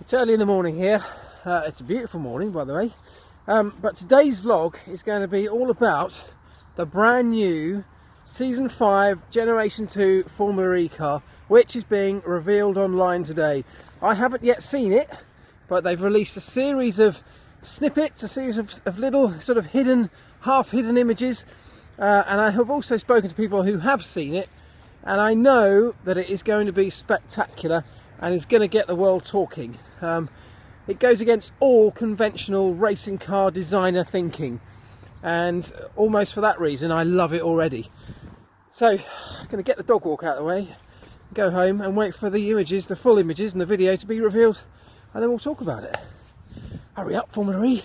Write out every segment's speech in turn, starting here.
It's early in the morning here. It's a beautiful morning, by the way. But today's vlog is going to be all about the brand new Season 5 Generation 2 Formula E car, which is being revealed online today. I haven't yet seen it, but they've released a series of snippets, a series of little sort of hidden, half-hidden images. And I have also spoken to people who have seen it, and I know that it is going to be spectacular and is going to get the world talking. It goes against all conventional racing car designer thinking, and almost for that reason I love it already. So I'm going to get the dog walk out of the way, go home and wait for the images, the full images and the video to be revealed, and then we'll talk about it. Hurry up, Formula E.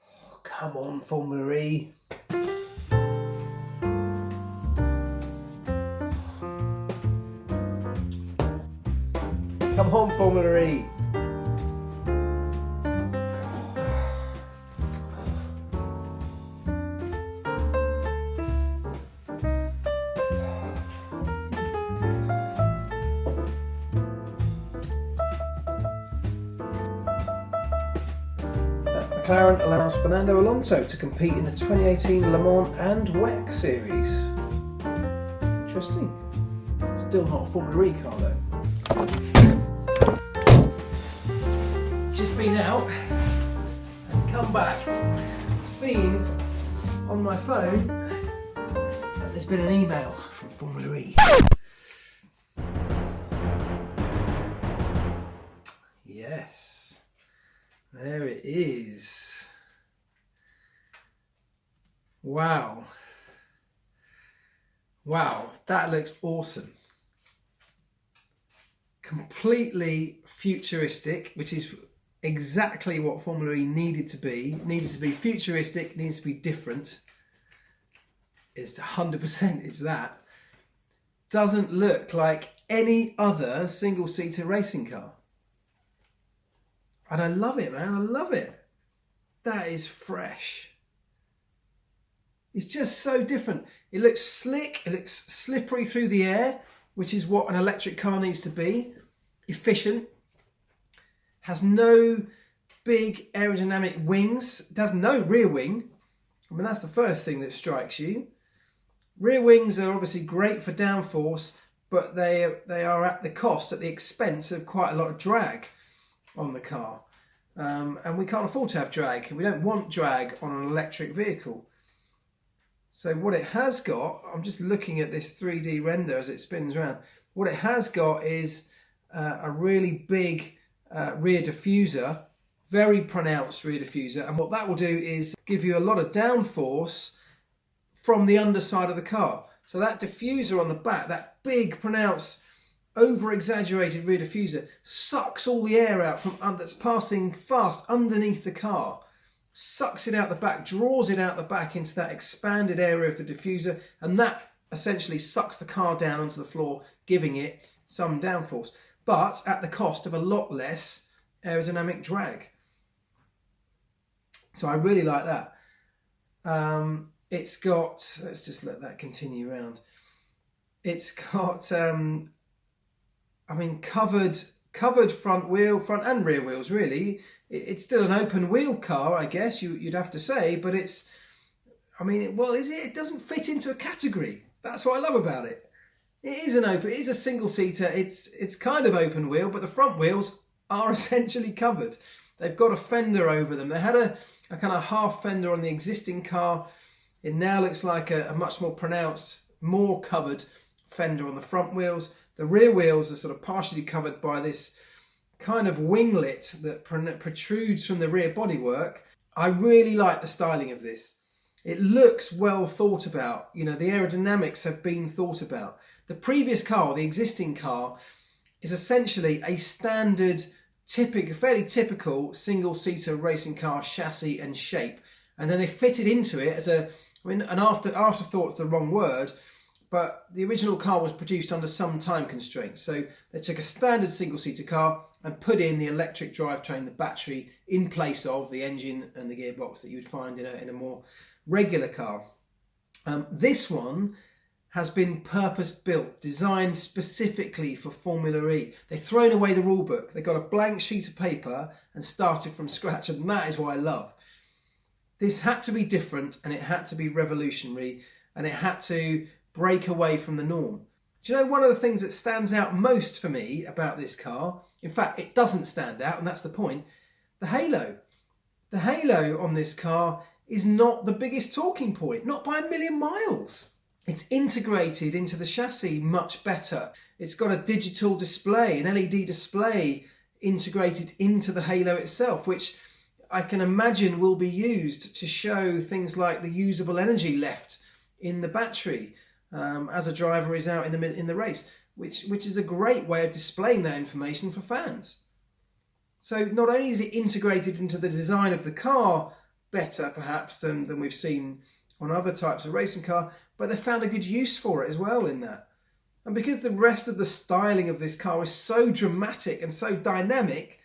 Oh, come on, Formula E. Come on, Formula E. McLaren allows Fernando Alonso to compete in the 2018 Le Mans and WEC series. Interesting. Still not a Formula E car though. Just been out and come back, seen on my phone that there's been an email from Formula E. Yes, there it is. Wow. Wow, that looks awesome. Completely futuristic, which is exactly what Formula E needed to be. It needed to be futuristic, needs to be different. It's 100% is that. Doesn't look like any other single-seater racing car. And I love it, man. I love it. That is fresh. It's just so different. It looks slick. It looks slippery through the air, which is what an electric car needs to be. Efficient. Has no big aerodynamic wings. Does no rear wing. I mean, that's the first thing that strikes you. Rear wings are obviously great for downforce, but they are at the cost, at the expense of quite a lot of drag on the car. And we can't afford to have drag. We don't want drag on an electric vehicle. So what it has got, I'm just looking at this 3D render as it spins around. What it has got is a really big rear diffuser, very pronounced rear diffuser, and what that will do is give you a lot of downforce from the underside of the car. So that diffuser on the back, that big pronounced over-exaggerated rear diffuser, sucks all the air out from that's passing fast underneath the car, sucks it out the back, draws it out the back into that expanded area of the diffuser, and that essentially sucks the car down onto the floor, giving it some downforce, but at the cost of a lot less aerodynamic drag. So I really like that. It's got, let's just let that continue around. It's got, I mean, covered front and rear wheels, really. It's still an open wheel car, I guess you'd have to say, but it's, I mean, well, is it? It doesn't fit into a category. That's what I love about it. It is a single seater. It's kind of open wheel, but the front wheels are essentially covered. They've got a fender over them. They had a kind of half fender on the existing car. It now looks like a much more pronounced, more covered fender on the front wheels. The rear wheels are sort of partially covered by this kind of winglet that protrudes from the rear bodywork. I really like the styling of this. It looks well thought about. You know, the aerodynamics have been thought about. The previous car, the existing car, is essentially a standard, fairly typical single-seater racing car chassis and shape. And then they fitted into it as an afterthought's the wrong word, but the original car was produced under some time constraints. So they took a standard single-seater car and put in the electric drivetrain, the battery, in place of the engine and the gearbox that you would find in a more regular car. This one has been purpose-built, designed specifically for Formula E. They've thrown away the rule book. They got a blank sheet of paper and started from scratch, and that is what I love. This had to be different, and it had to be revolutionary, and it had to break away from the norm. Do you know one of the things that stands out most for me about this car, in fact it doesn't stand out, and that's the point, the halo. The halo on this car is not the biggest talking point, not by a million miles. It's integrated into the chassis much better. It's got a digital display, an LED display integrated into the halo itself, which I can imagine will be used to show things like the usable energy left in the battery as a driver is out in the race, which is a great way of displaying that information for fans. So not only is it integrated into the design of the car better perhaps than we've seen on other types of racing car, but they found a good use for it as well in that. And because the rest of the styling of this car is so dramatic and so dynamic,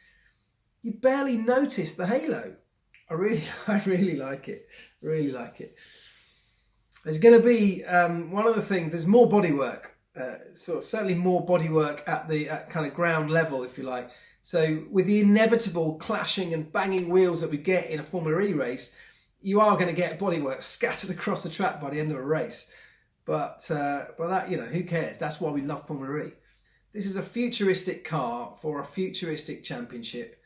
you barely notice the halo. I really like it. Really like it. There's going to be one of the things. There's more bodywork. Certainly more bodywork at kind of ground level, if you like. So with the inevitable clashing and banging wheels that we get in a Formula E race, you are going to get bodywork scattered across the track by the end of a race. But that, you know, who cares? That's why we love Formula E. This is a futuristic car for a futuristic championship,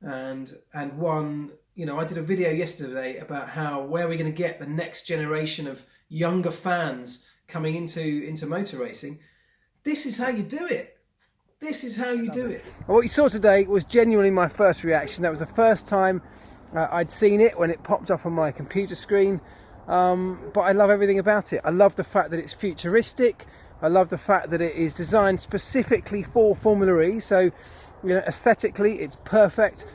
and one, you know, I did a video yesterday about where we're going to get the next generation of younger fans coming into motor racing. This is how you do it. This is how you do it. What you saw today was genuinely my first reaction. That was the first time I'd seen it when it popped up on my computer screen, but I love everything about it. I love the fact that it's futuristic. I love the fact that it is designed specifically for Formula E. So, you know, aesthetically it's perfect.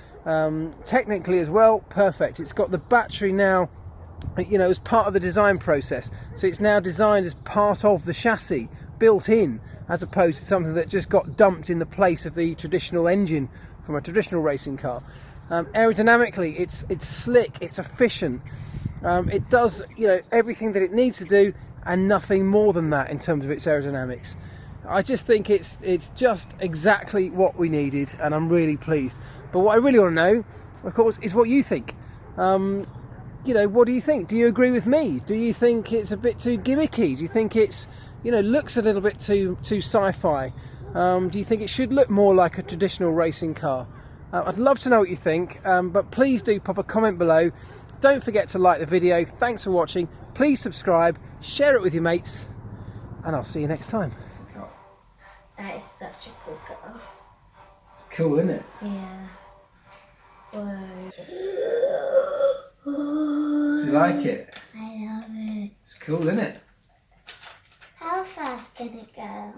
Technically as well, perfect. It's got the battery now, you know, as part of the design process. So it's now designed as part of the chassis, built in, as opposed to something that just got dumped in the place of the traditional engine from a traditional racing car. Aerodynamically, it's slick, it's efficient. It does, you know, everything that it needs to do and nothing more than that in terms of its aerodynamics. I just think it's just exactly what we needed, and I'm really pleased. But what I really want to know, of course, is what you think. You know, what do you think? Do you agree with me? Do you think it's a bit too gimmicky? Do you think it's, you know, looks a little bit too sci-fi? Do you think it should look more like a traditional racing car? I'd love to know what you think, but please do pop a comment below. Don't forget to like the video. Thanks for watching. Please subscribe, share it with your mates, and I'll see you next time. That is such a cool car. It's cool, isn't it? Yeah. Whoa. Do you like it? I love it. It's cool, isn't it? How fast can it go?